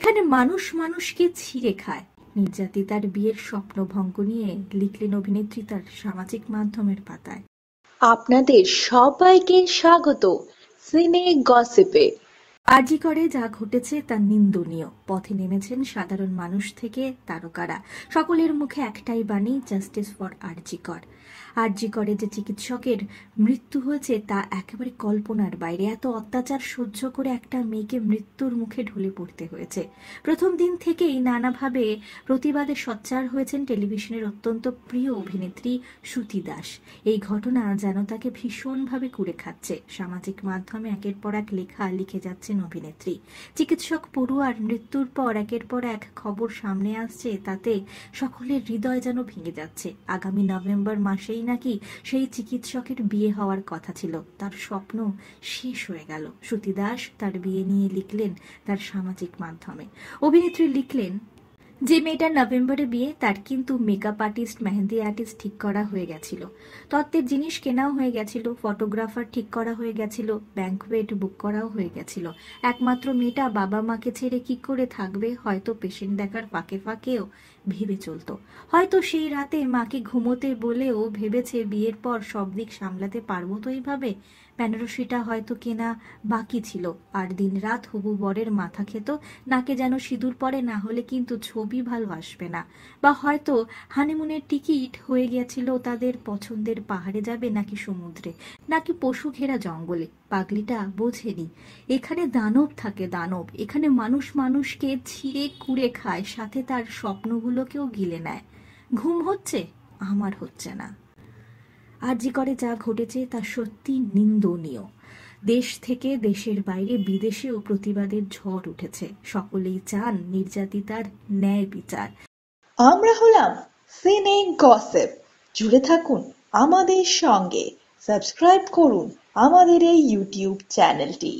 এখানে মানুষ মানুষকে ছিঁড়ে খায়। নির্যাতিতার বিয়ের স্বপ্নভঙ্গ নিয়ে লিখলেন অভিনেত্রী তার সামাজিক মাধ্যমের পাতায়। আপনাদের সবাইকে স্বাগত সিনে গসিপে। আরজি করে যা ঘটেছে তা নিন্দনীয়। পথে নেমেছেন সাধারণ মানুষ থেকে তারকারা। সকলের মুখে একটাই বাণী, জাস্টিস ফর আরজি কর। আরজি করে যে চিকিৎসকের মৃত্যু হয়েছে তা একেবারে কল্পনার বাইরে। এত অত্যাচার সহ্য করে একটা মেয়েকে মৃত্যুর মুখে ঢলে পড়তে হয়েছে। প্রথম দিন থেকেই নানাভাবে প্রতিবাদে সোচ্চার হয়েছেন টেলিভিশনের অত্যন্ত প্রিয় অভিনেত্রী শ্রুতি দাস। এই ঘটনা যেন তাকে ভীষণভাবে কুড়ে খাচ্ছে। সামাজিক মাধ্যমে একের পর এক লেখা লিখে যাচ্ছেন অভিনেত্রী। চিকিৎসক পড়ুয়ার মৃত্যুর পর একের পর এক খবর সামনে আসছে, তাতে সকলের হৃদয় যেন ভেঙে যাচ্ছে। আগামী নভেম্বর মাসেই নাকি সেই চিকিৎসকের বিয়ে হওয়ার কথা ছিল। তার স্বপ্ন শেষ হয়ে গেল। শ্রুতি দাস তার বিয়ে নিয়ে লিখলেন তার সামাজিক মাধ্যমে। অভিনেত্রী লিখলেন, যে মেয়েটার নভেম্বরে বিয়ে তার কিন্তু মেকআপ আর্টিস্ট, মেহেন্দি আর্টিস্ট ঠিক করা হয়ে গেছিল, তত্ত্বের জিনিস কেনাও হয়ে গেছিল, ফটোগ্রাফার ঠিক করা হয়ে গেছিল, ব্যাংকুয়েট বুক করাও হয়ে গেছিল। একমাত্র মেয়েটা বাবা মাকে ছেড়ে কি করে থাকবে? হয়তো পেশেন্ট দেখার ফাঁকে ফাঁকেও ভেবে চলতো। হয়তো সেই রাতে মাকে ঘুমোতে বলেও ভেবেছে বিয়ের পর সব দিক সামলাতে পারবো তো এইভাবে। বেনারসিটা হয়তো কেনা বাকি ছিল। আর দিন রাত হবু বরের মাথা খেত, নাকে যেন সিঁদুর পরে, না হলে কিন্তু ছবি ভালো আসবে না। বা হয়তো হানিমুনের টিকিট হয়ে গেছিল তাদের, পছন্দের পাহাড়ে যাবে নাকি সমুদ্রে, নাকি পশু ঘেরা জঙ্গলে। পাগলিটা বোঝেনি এখানে দানব থাকে, দানব। এখানে মানুষ মানুষকে ছিঁড়ে কুড়ে খায়, সাথে তার স্বপ্নগুলোকেও গিলে নেয়। ঘুম হচ্ছে? আমার হচ্ছে না। আরজি করে যা ঘটেছে তা সত্যি নিন্দনীয়। দেশ থেকে দেশের বাইরে বিদেশেও প্রতিবাদের ঝড় উঠেছে। সকলেই চান নির্যাতিতার ন্যায় বিচার। আমরা হলাম সিনে গসিপ। জুড়ে থাকুন আমাদের সঙ্গে, সাবস্ক্রাইব করুন আমাদের এই ইউটিউব চ্যানেলটি।